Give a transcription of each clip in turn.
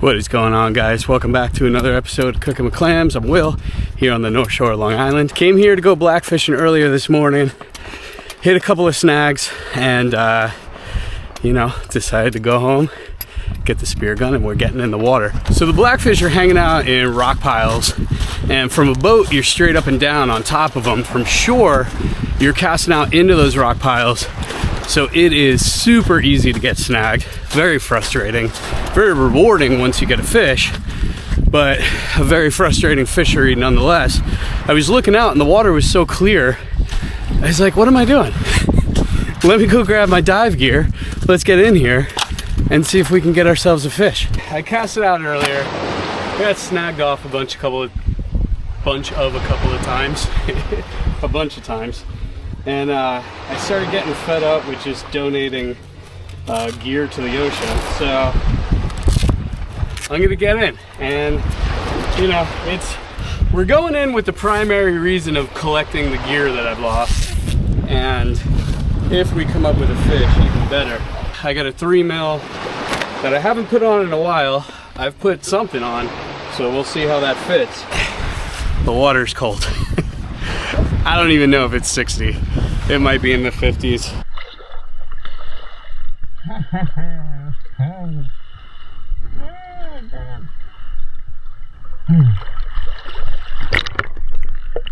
What is going on, guys? Welcome back to another episode of Cooking with Clams. I'm Will, here on the North Shore of Long Island. Came here to go blackfishing earlier this morning, hit a couple of snags, and decided to go home, get the spear gun, and we're getting in the water. So the blackfish are hanging out in rock piles, and from a boat you're straight up and down on top of them. From shore you're casting out into those rock piles, so it is super easy to get snagged. Very frustrating, very rewarding once you get a fish, but a very frustrating fishery nonetheless. I was looking out and the water was so clear, I was like, what am I doing? Let me go grab my dive gear, let's get in here and see if we can get ourselves a fish. I cast it out earlier, got snagged off a couple of times, a bunch of times, and I started getting fed up with just donating gear to the ocean. So I'm gonna get in, and we're going in with the primary reason of collecting the gear that I've lost, and if we come up with a fish, even better. I got a 3 mil that I haven't put on in a while. I've put something on, so we'll see how that fits. The water's cold. I don't even know if it's 60. It might be in the 50s.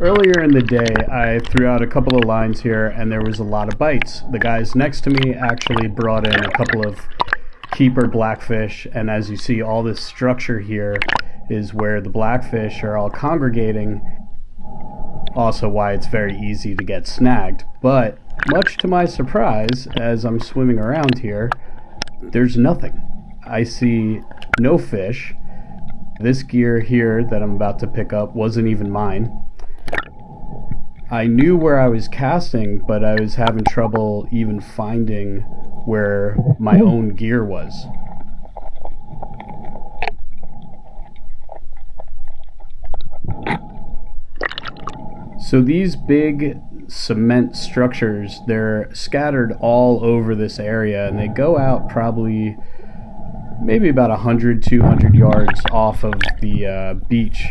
Earlier in the day, I threw out a couple of lines here and there was a lot of bites. The guys next to me actually brought in a couple of keeper blackfish, and as you see, all this structure here is where the blackfish are all congregating. Also why it's very easy to get snagged. But much to my surprise, as I'm swimming around here, there's nothing. I see no fish. This gear here that I'm about to pick up wasn't even mine. I knew where I was casting, but I was having trouble even finding where my own gear was. So these big cement structures, they're scattered all over this area, and they go out probably maybe about 100-200 yards off of the beach.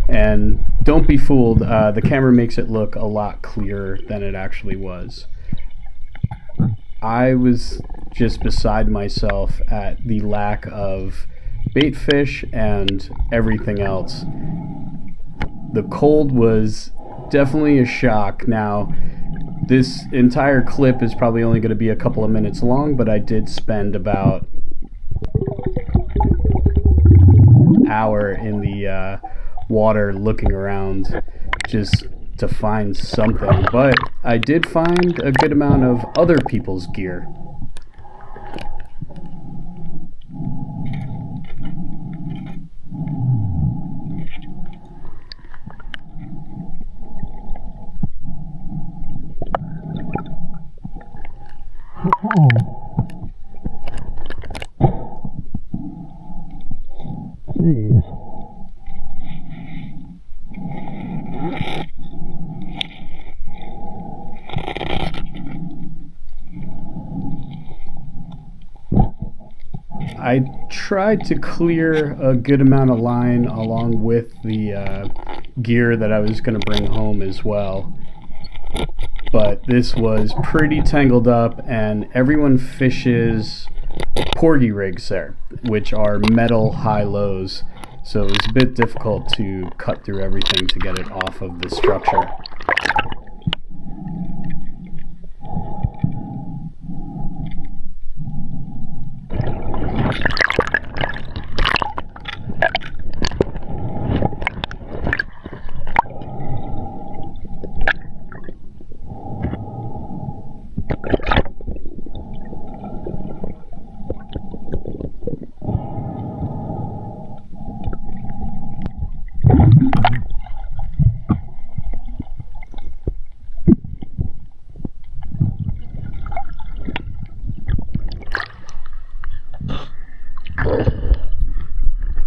And don't be fooled, the camera makes it look a lot clearer than it actually was. I was just beside myself at the lack of bait fish and everything else. The cold was definitely a shock. Now, this entire clip is probably only going to be a couple of minutes long, but I did spend about an hour in the water looking around just to find something. But I did find a good amount of other people's gear. Jeez. I tried to clear a good amount of line along with the gear that I was going to bring home as well. But this was pretty tangled up, and everyone fishes porgy rigs there, which are metal high-lows. So it was a bit difficult to cut through everything to get it off of the structure.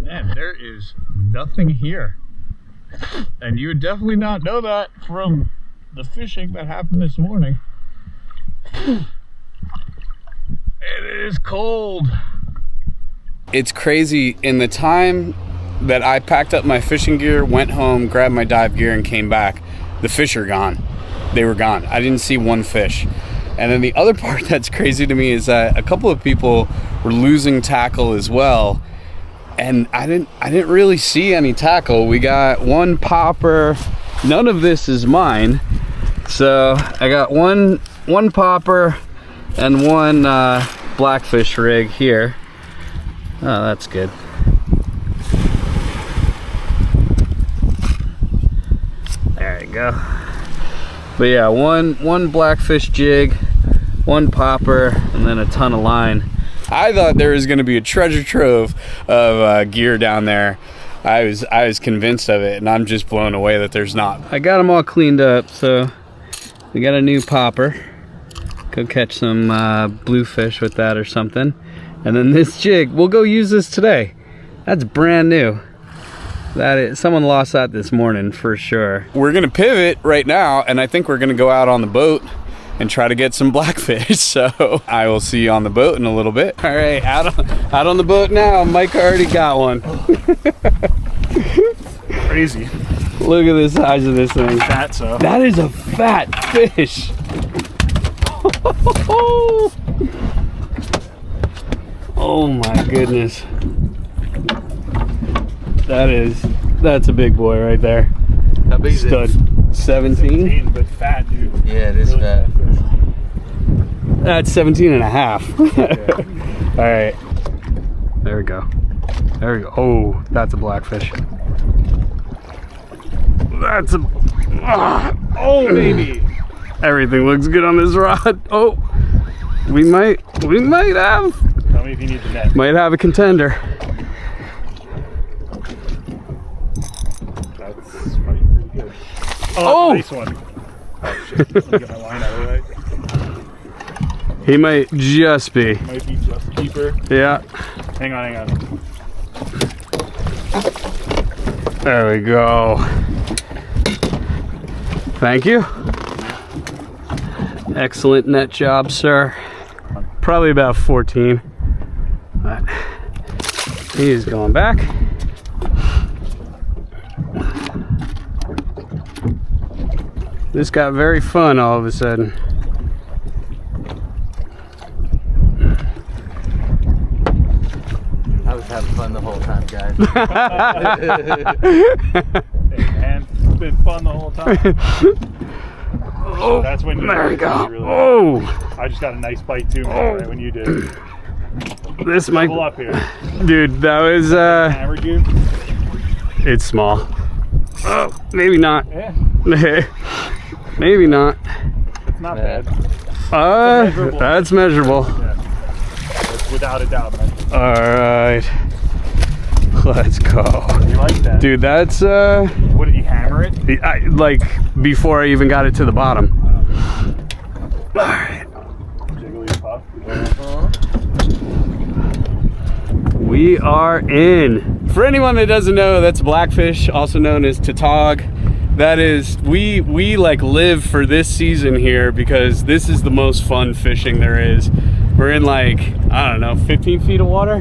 Man, there is nothing here. And you would definitely not know that from the fishing that happened this morning. It is cold. it's crazy. In the time that I packed up my fishing gear, went home, grabbed my dive gear, and came back, the fish are gone. They were gone. I didn't see one fish. And then the other part that's crazy to me is that a couple of people were losing tackle as well, and I didn't really see any tackle. We got one popper. None of this is mine. So I got one popper and one blackfish rig here. Oh, that's good. There you go. But yeah, one blackfish jig, one popper, and then a ton of line. I thought there was going to be a treasure trove of gear down there. I was convinced of it, and I'm just blown away that there's not. I got them all cleaned up, so we got a new popper. Go catch some bluefish with that or something. And then this jig, we'll go use this today. That's brand new. Someone lost that this morning for sure. We're gonna pivot right now, and I think we're gonna go out on the boat and try to get some blackfish. So I will see you on the boat in a little bit. All right, out on the boat now. Mike already got one. Crazy. Look at the size of this thing. Fat, so. That is a fat fish. Oh my goodness. That's a big boy right there. How big is it? 17? But fat, dude. Yeah, it is Really fat. That's 17 and a half. All right. There we go. There we go. Oh, that's a blackfish. That's a... Oh, baby. Everything looks good on this rod. Oh, we might have... Tell me if you need the net. Might have a contender. That's probably pretty good. Oh, that's a nice one. Oh shit, let me get my line out of the way. He might just be. Might be just a keeper. Yeah. Hang on. There we go. Thank you. Excellent net job, sir. Probably about 14. But he's going back. This got very fun all of a sudden. I was having fun the whole time, guys. Hey man, it's been fun the whole time. Oh, that's when there we go. Really Oh, I just got a nice bite too, man, right when you did. this might... Level up here. Dude, that was... Hammered you? It's small. Oh, maybe not. Yeah, Maybe not. it's not bad. That's measurable. Yeah. That's without a doubt, man. All right, let's go. You like that? Dude, that's What did you hammer it? like before I even got it to the bottom. All right, Jiggly puff. we are in. For anyone that doesn't know, that's blackfish, also known as tautog. That is, we like live for this season here because this is the most fun fishing there is. We're in like, I don't know, 15 feet of water.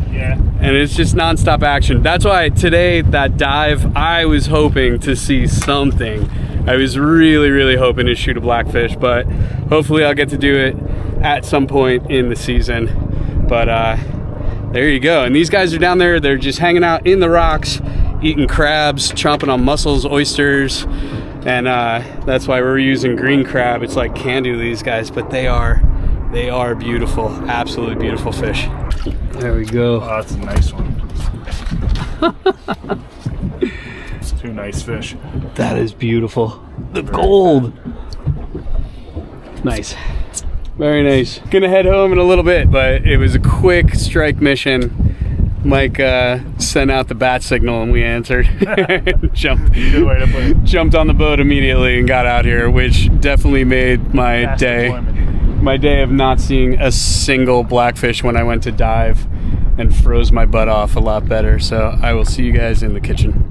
Yeah. And it's just nonstop action. That's why today, that dive, I was hoping to see something. I was really hoping to shoot a blackfish, but hopefully I'll get to do it at some point in the season. But there you go. And these guys are down there, they're just hanging out in the rocks, eating crabs, chomping on mussels, oysters, and that's why we're using green crab. It's like candy to these guys, but they are beautiful, absolutely beautiful fish. There we go. Oh, that's a nice one. It's two nice fish. That is beautiful. The gold. Nice. Very nice. Gonna head home in a little bit, but it was a quick strike mission. Mike sent out the bat signal and we answered. Good way to put it. Jumped on the boat immediately and got out here, which definitely made my Fast day. deployment. My day of not seeing a single blackfish when I went to dive and froze my butt off a lot better. So I will see you guys in the kitchen.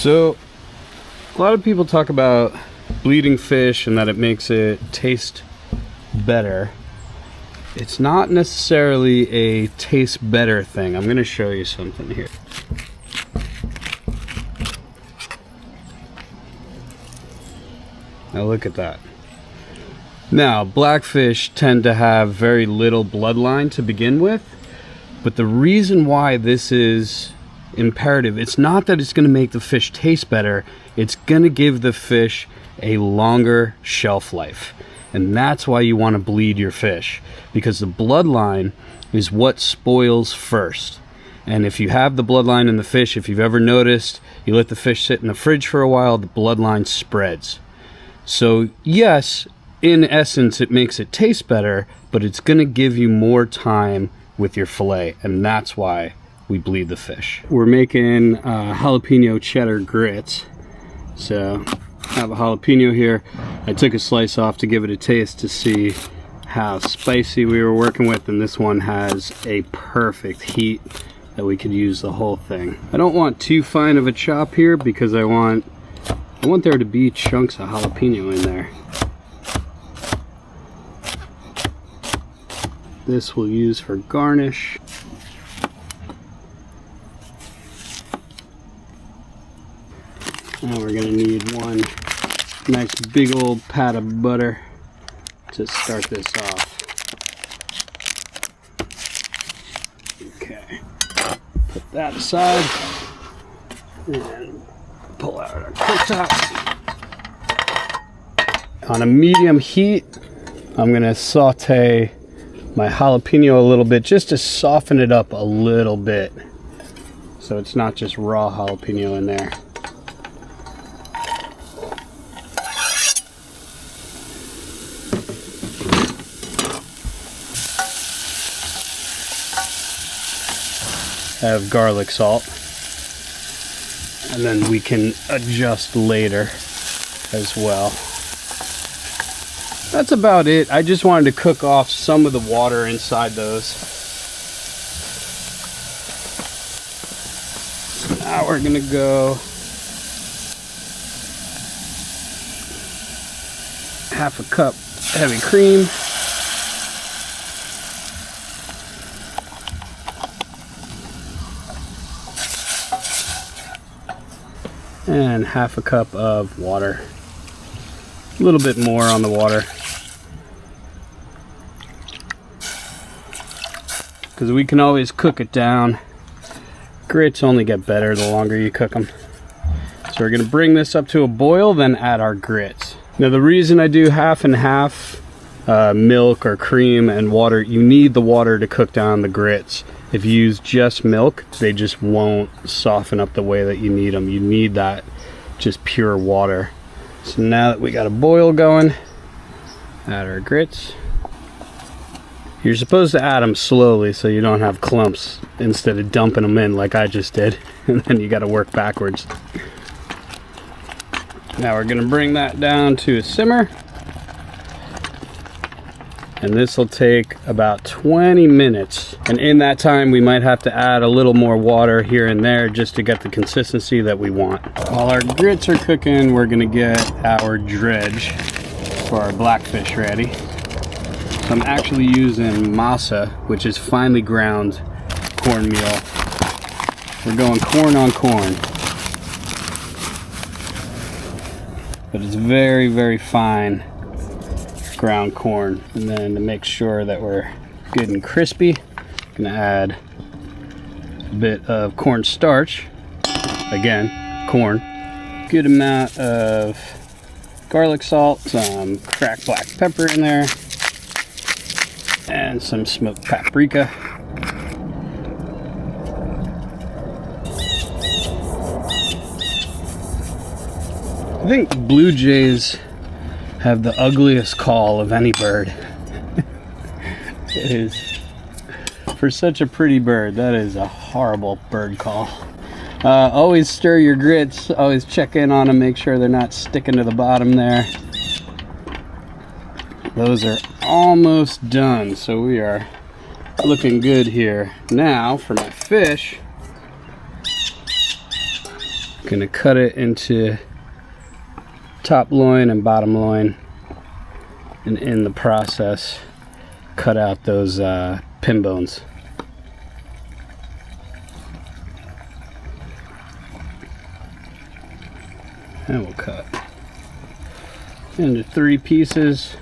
So a lot of people talk about bleeding fish and that it makes it taste better. It's not necessarily a taste better thing. I'm going to show you something here. Now look at that. Now, blackfish tend to have very little bloodline to begin with, but the reason why this is imperative, it's not that it's going to make the fish taste better, it's going to give the fish a longer shelf life. And that's why you want to bleed your fish, because the bloodline is what spoils first. And if you have the bloodline in the fish, if you've ever noticed, you let the fish sit in the fridge for a while, the bloodline spreads. So yes, in essence, it makes it taste better, but it's going to give you more time with your fillet, and that's why we bleed the fish. We're making jalapeno cheddar grits. So I have a jalapeno here. I took a slice off to give it a taste to see how spicy we were working with, and this one has a perfect heat that we could use the whole thing. I don't want too fine of a chop here because I want there to be chunks of jalapeno in there. This we'll use for garnish. Now we're gonna need one nice big old pat of butter to start this off. Okay, put that aside and pull out our cooktop. On a medium heat, I'm gonna saute my jalapeno a little bit just to soften it up a little bit so it's not just raw jalapeno in there. I have garlic salt, and then we can adjust later as well. That's about it. I just wanted to cook off some of the water inside those. Now we're gonna go half a cup heavy cream. And half a cup of water. A little bit more on the water, because we can always cook it down. Grits only get better the longer you cook them. So we're going to bring this up to a boil, then add our grits. Now the reason I do half and half, milk or cream and water, you need the water to cook down the grits. If you use just milk, they just won't soften up the way that you need them. You need that just pure water. So now that we got a boil going, add our grits. You're supposed to add them slowly so you don't have clumps instead of dumping them in like I just did, and then you got to work backwards. Now we're going to bring that down to a simmer, and this will take about 20 minutes, and in that time we might have to add a little more water here and there just to get the consistency that we want. While our grits are cooking, we're going to get our dredge for our blackfish ready. So I'm actually using masa, which is finely ground cornmeal. We're going corn on corn, but it's very, very fine ground corn. And then to make sure that we're good and crispy, I'm gonna add a bit of corn starch. Again, corn. Good amount of garlic salt, some cracked black pepper in there, and some smoked paprika. I think blue jays have the ugliest call of any bird. It is, for such a pretty bird, that is a horrible bird call. Always stir your grits, always check in on them, make sure they're not sticking to the bottom there. Those are almost done, so we are looking good here. Now for my fish, Gonna cut it into top loin and bottom loin, and in the process cut out those pin bones. And we'll cut into 3 pieces.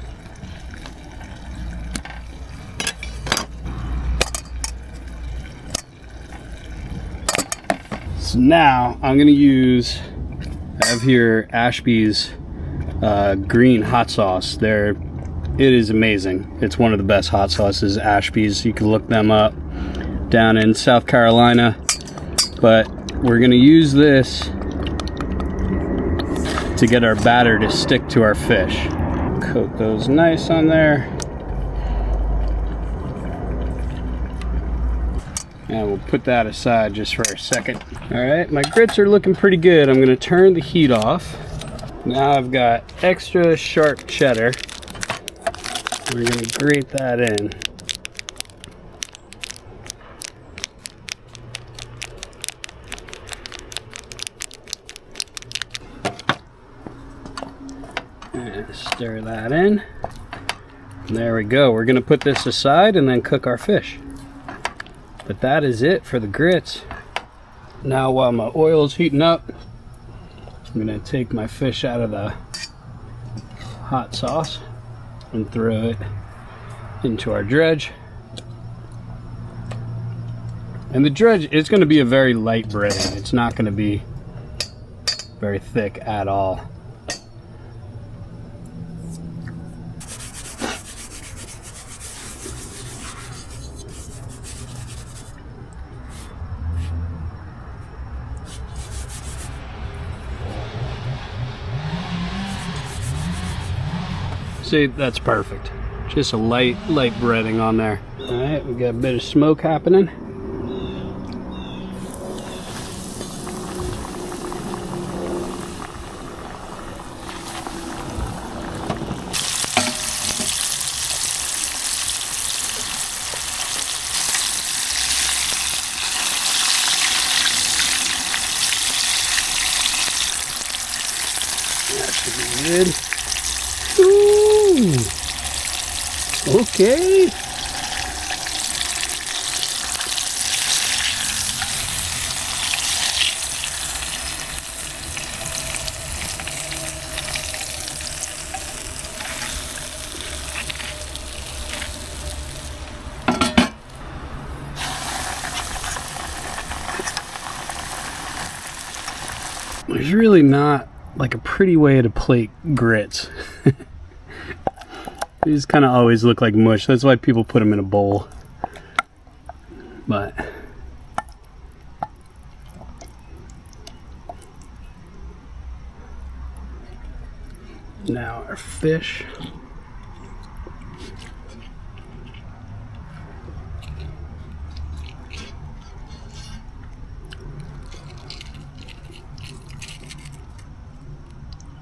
So now I'm gonna use, I have here Ashby's green hot sauce. It is amazing. It's one of the best hot sauces, Ashby's. You can look them up down in South Carolina. But we're gonna use this to get our batter to stick to our fish. Coat those nice on there. And we'll put that aside just for a second. All right, my grits are looking pretty good. I'm gonna turn the heat off. Now I've got extra sharp cheddar. We're gonna grate that in. And stir that in. There we go. We're gonna put this aside and then cook our fish. But that is it for the grits. Now while my oil is heating up, I'm gonna take my fish out of the hot sauce and throw it into our dredge. And the dredge is gonna be a very light breading. It's not gonna be very thick at all. See, that's perfect. Just a light breading on there. All right, we got a bit of smoke happening. That should be good. Ooh, okay. There's really not like a pretty way to plate grits. These kind of always look like mush. That's why people put them in a bowl. But now our fish.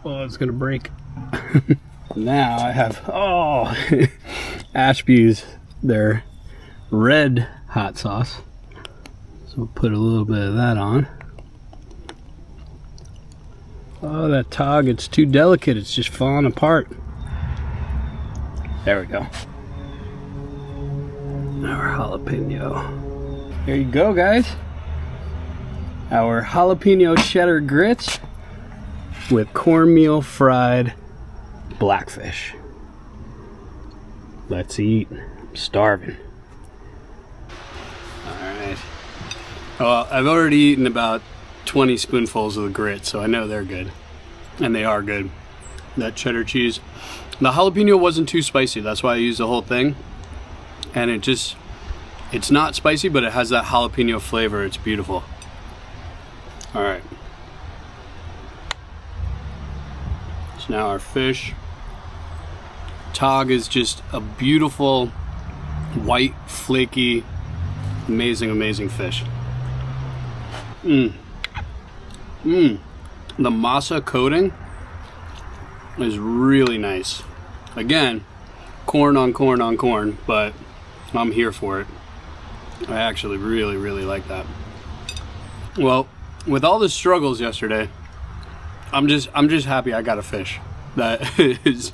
Oh, it's gonna break. Now I have, Ashby's, their red hot sauce. So we'll put a little bit of that on. Oh, that tog, it's too delicate. It's just falling apart. There we go. Our jalapeno. There you go, guys. Our jalapeno cheddar grits with cornmeal fried blackfish. Let's eat. I'm starving. Alright. Well, I've already eaten about 20 spoonfuls of the grits, so I know they're good. And they are good. That cheddar cheese. The jalapeno wasn't too spicy, that's why I used the whole thing. And it's not spicy, but it has that jalapeno flavor. It's beautiful. Alright. So now our fish. Tog is just a beautiful, white, flaky, amazing fish. The masa coating is really nice. Again, corn on corn on corn, but I'm here for it. I actually really like that. Well, with all the struggles yesterday, I'm just happy I got a fish. That is,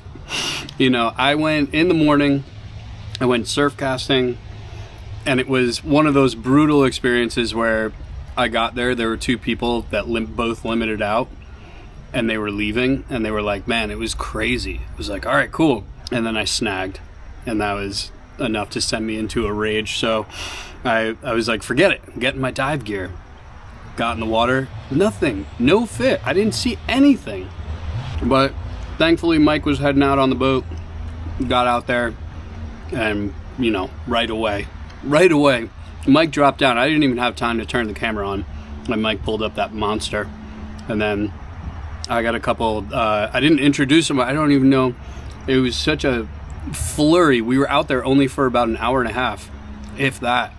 you know, I went in the morning, I went surf casting, and it was one of those brutal experiences where I got there were two people that both limited out, and they were leaving, and they were like, man, it was crazy. It was like, all right, cool. And then I snagged, and that was enough to send me into a rage. So I was like, forget it, I'm getting my dive gear. Got in the water, nothing, no fit. I didn't see anything. But thankfully Mike was heading out on the boat, got out there, and you know, right away Mike dropped down. I didn't even have time to turn the camera on when Mike pulled up that monster. And then I got a couple, I didn't introduce him. I don't even know. It was such a flurry. We were out there only for about an hour and a half, if that.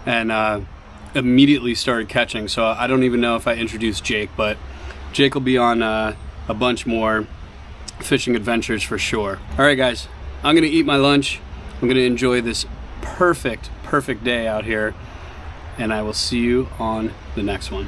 And immediately started catching. So I don't even know if I introduced Jake, but Jake will be on a bunch more fishing adventures for sure. All right, guys, I'm going to eat my lunch. I'm going to enjoy this perfect day out here, and I will see you on the next one.